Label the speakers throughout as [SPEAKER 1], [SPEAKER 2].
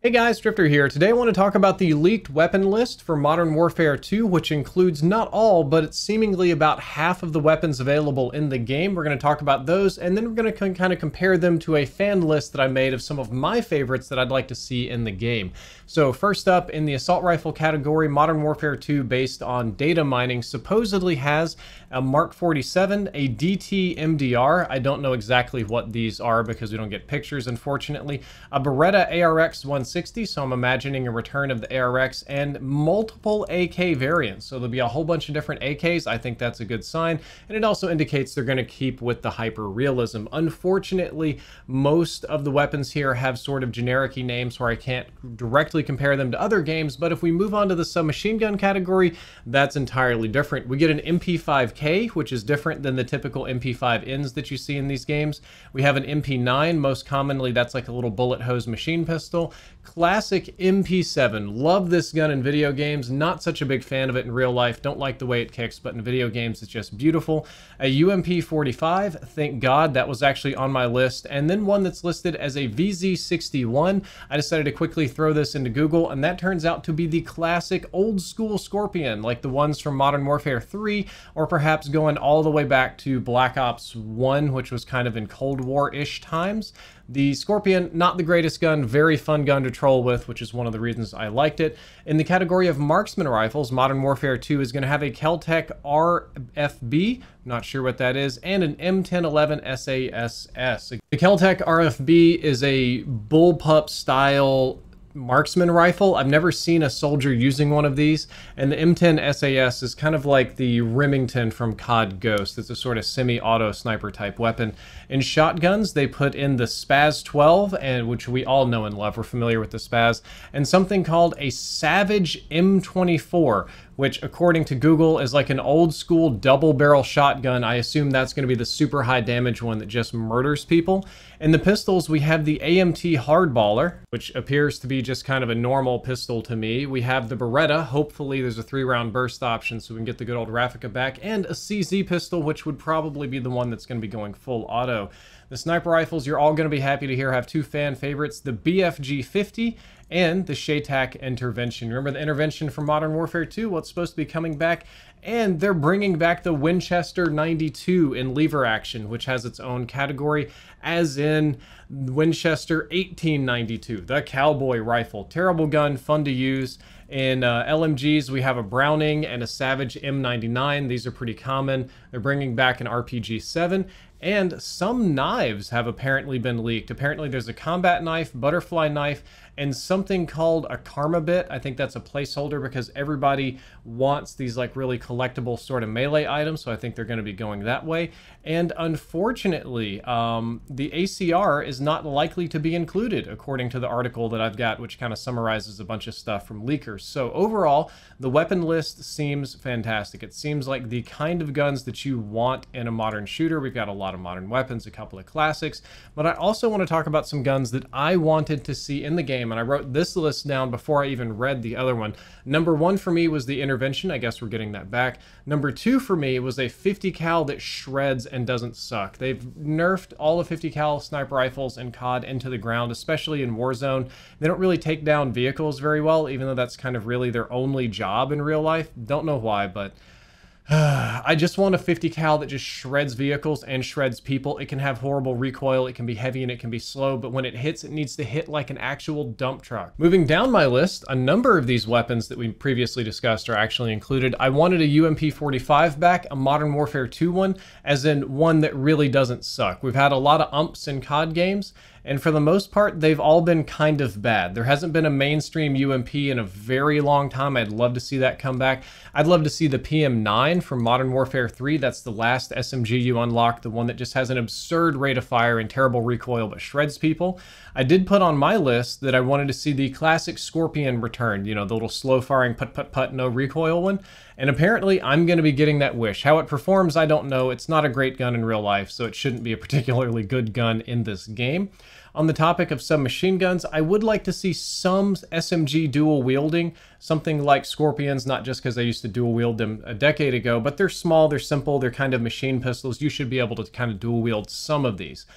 [SPEAKER 1] Hey guys, Drifter here. Today I want to talk about the leaked weapon list for Modern Warfare 2, which includes not all, but it's seemingly about half of the weapons available in the game. We're going to talk about those, and then we're going to kind of compare them to a fan list that I made of some of my favorites that I'd like to see in the game. So first up, in the assault rifle category, Modern Warfare 2, based on data mining, supposedly has a Mark 47, a DT MDR. I don't know exactly what these are because we don't get pictures, unfortunately. A Beretta ARX 160, so I'm imagining a return of the ARX, and multiple AK variants. So there'll be a whole bunch of different AKs. I think that's a good sign, and it also indicates they're going to keep with the hyper realism. Unfortunately, most of the weapons here have sort of generic-y names where I can't directly compare them to other games, but if we move on to the submachine gun category, that's entirely different. We get an MP5K, which is different than the typical MP5Ns that you see in these games. We have an MP9, most commonly that's like a little bullet hose machine pistol. Classic MP7, love this gun in video games, not such a big fan of it in real life, don't like the way it kicks, but in video games it's just beautiful. A UMP45, thank God that was actually on my list, and then one that's listed as a VZ61. I decided to quickly throw this into Google, and that turns out to be the classic old school Scorpion, like the ones from Modern Warfare 3, or perhaps going all the way back to Black Ops 1, which was kind of in Cold War-ish times. The Scorpion, not the greatest gun, very fun gun to troll with, which is one of the reasons I liked it. In the category of marksman rifles, Modern Warfare 2 is going to have a Kel-Tec RFB, not sure what that is, and an M1011 SASS. The Kel-Tec RFB is a bullpup style marksman rifle. I've never seen a soldier using one of these, and the M10 SAS is kind of like the Remington from CoD Ghost. It's a sort of semi-auto sniper type weapon. In shotguns, they put in the Spaz 12, and which we all know and love. We're familiar with the Spaz, and something called a Savage M24, which according to Google is like an old school double barrel shotgun. I assume that's going to be the super high damage one that just murders people. In the pistols, we have the AMT Hardballer, which appears to be just kind of a normal pistol to me. We have the Beretta. Hopefully there's a 3-round burst option so we can get the good old Raffica back, and a CZ pistol, which would probably be the one that's going to be going full auto. The sniper rifles, you're all going to be happy to hear, have two fan favorites, the BFG 50 and the Shaytac Intervention. Remember the Intervention from Modern Warfare 2? What's supposed to be coming back? And they're bringing back the Winchester 92 in lever action, which has its own category, as in Winchester 1892, the cowboy rifle. Terrible gun, fun to use. In LMGs, we have a Browning and a Savage M99. These are pretty common. They're bringing back an RPG-7. And some knives have apparently been leaked. Apparently there's a combat knife, butterfly knife, and something called a Karma Bit. I think that's a placeholder because everybody wants these like really collectible sort of melee items, so I think they're going to be going that way. And unfortunately, the ACR is not likely to be included, according to the article that I've got, which kind of summarizes a bunch of stuff from leakers. So overall, the weapon list seems fantastic. It seems like the kind of guns that you want in a modern shooter. We've got a lot of modern weapons, a couple of classics, but I also want to talk about some guns that I wanted to see in the game, and I wrote this list down before I even read the other one. Number 1 for me was the Intervention. I guess we're getting that back. Number 2 for me was a 50 cal that shreds and doesn't suck. They've nerfed all the 50 cal sniper rifles in COD into the ground, especially in Warzone. They don't really take down vehicles very well, even though that's kind of really their only job in real life. Don't know why, but I just want a 50 cal that just shreds vehicles and shreds people. It can have horrible recoil, it can be heavy, and it can be slow, but when it hits, it needs to hit like an actual dump truck. Moving down my list, a number of these weapons that we previously discussed are actually included. I wanted a UMP45 back, a Modern Warfare 2 one, as in one that really doesn't suck. We've had a lot of umps in COD games, and for the most part, they've all been kind of bad. There hasn't been a mainstream UMP in a very long time. I'd love to see that come back. I'd love to see the PM9 from Modern Warfare 3. That's the last SMG you unlock, the one that just has an absurd rate of fire and terrible recoil but shreds people. I did put on my list that I wanted to see the classic Scorpion return, you know, the little slow-firing put-put-put, no recoil one. And apparently, I'm going to be getting that wish. How it performs, I don't know. It's not a great gun in real life, so it shouldn't be a particularly good gun in this game. On the topic of submachine guns, I would like to see some SMG dual wielding, something like Scorpions, not just because I used to dual wield them a decade ago, but they're small, they're simple, they're kind of machine pistols. You should be able to kind of dual wield some of these.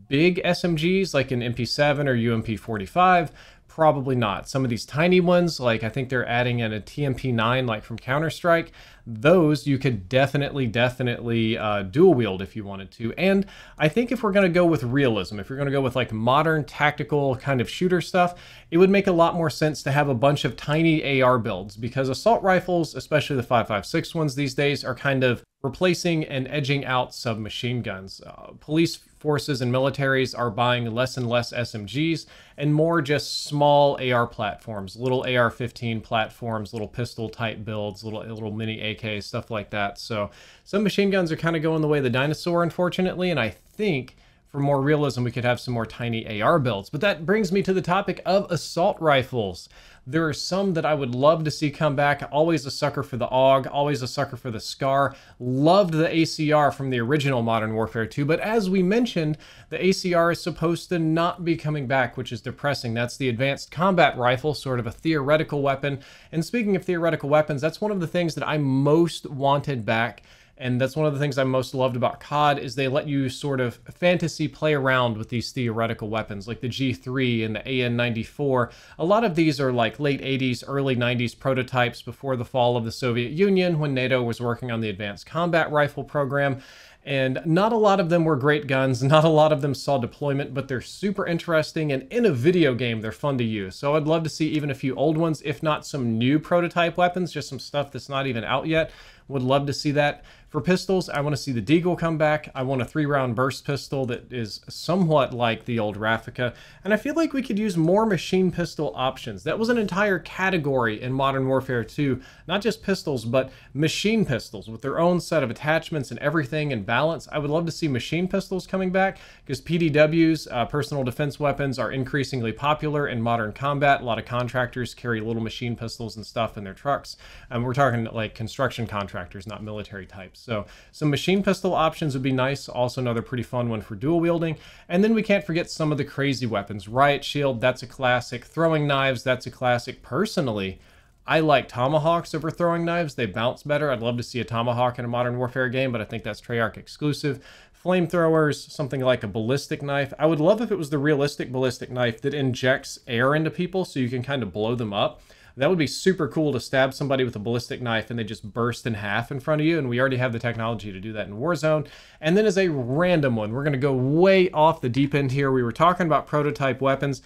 [SPEAKER 1] Big SMGs like an MP7 or UMP45, Probably not. Some of these tiny ones, like I think they're adding in a TMP9 like from Counter-Strike, those you could definitely dual wield if you wanted to. And I think if we're going to go with realism, if you're going to go with like modern tactical kind of shooter stuff, it would make a lot more sense to have a bunch of tiny AR builds, because assault rifles, especially the 5.56 ones these days, are kind of replacing and edging out submachine guns. Police forces and militaries are buying less and less SMGs and more just small AR platforms, little AR-15 platforms, little pistol type builds, little mini AKs, stuff like that. So submachine guns are kind of going the way of the dinosaur, unfortunately, and I think for more realism, we could have some more tiny AR builds. But that brings me to the topic of assault rifles. There are some that I would love to see come back. Always a sucker for the AUG, always a sucker for the SCAR. Loved the ACR from the original Modern Warfare 2, but as we mentioned, the ACR is supposed to not be coming back, which is depressing. That's the Advanced Combat Rifle, sort of a theoretical weapon. And speaking of theoretical weapons, that's one of the things that I most wanted back. And that's one of the things I most loved about CoD, is they let you sort of fantasy play around with these theoretical weapons, like the G3 and the AN-94. A lot of these are like late 80s, early 90s prototypes before the fall of the Soviet Union, when NATO was working on the Advanced Combat Rifle program. And not a lot of them were great guns, not a lot of them saw deployment, but they're super interesting, and in a video game, they're fun to use. So I'd love to see even a few old ones, if not some new prototype weapons, just some stuff that's not even out yet. Would love to see that. For pistols, I want to see the Deagle come back. I want a 3-round burst pistol that is somewhat like the old Raffica. And I feel like we could use more machine pistol options. That was an entire category in Modern Warfare 2. Not just pistols, but machine pistols with their own set of attachments and everything in balance. I would love to see machine pistols coming back, because PDWs, personal defense weapons, are increasingly popular in modern combat. A lot of contractors carry little machine pistols and stuff in their trucks. And we're talking like construction contractors, not military types. So some machine pistol options would be nice. Also another pretty fun one for dual wielding. And then we can't forget some of the crazy weapons. Riot Shield, that's a classic. Throwing knives, that's a classic. Personally, I like tomahawks over throwing knives. They bounce better. I'd love to see a tomahawk in a Modern Warfare game, but I think that's Treyarch exclusive. Flamethrowers, something like a ballistic knife. I would love if it was the realistic ballistic knife that injects air into people so you can kind of blow them up. That would be super cool, to stab somebody with a ballistic knife and they just burst in half in front of you, and we already have the technology to do that in Warzone. And then as a random one, we're going to go way off the deep end here. We were talking about prototype weapons.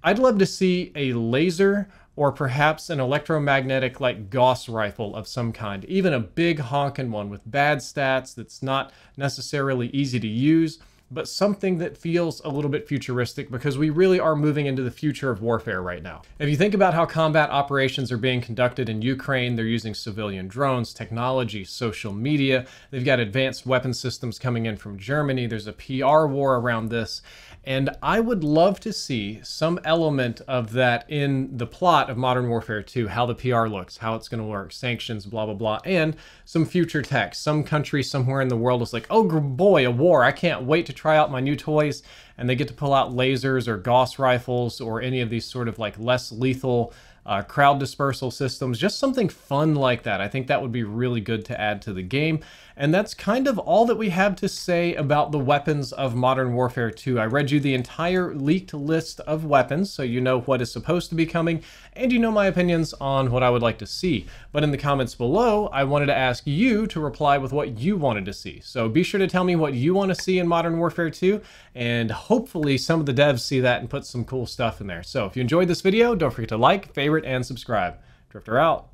[SPEAKER 1] I'd love to see a laser, or perhaps an electromagnetic like Gauss rifle of some kind. Even a big honking one with bad stats that's not necessarily easy to use, but something that feels a little bit futuristic, because we really are moving into the future of warfare right now. If you think about how combat operations are being conducted in Ukraine, they're using civilian drones, technology, social media. They've got advanced weapon systems coming in from Germany. There's a PR war around this. And I would love to see some element of that in the plot of Modern Warfare 2, how the PR looks, how it's going to work, sanctions, blah, blah, blah, and some future tech. Some country somewhere in the world is like, oh boy, a war. I can't wait to try out my new toys. And they get to pull out lasers or Gauss rifles or any of these sort of like less lethal crowd dispersal systems, just something fun like that. I think that would be really good to add to the game. And that's kind of all that we have to say about the weapons of Modern Warfare 2. I read you the entire leaked list of weapons, so you know what is supposed to be coming, and you know my opinions on what I would like to see. But in the comments below, I wanted to ask you to reply with what you wanted to see. So be sure to tell me what you want to see in Modern Warfare 2, and hopefully some of the devs see that and put some cool stuff in there. So if you enjoyed this video, don't forget to like, favorite, and subscribe. Drifter out.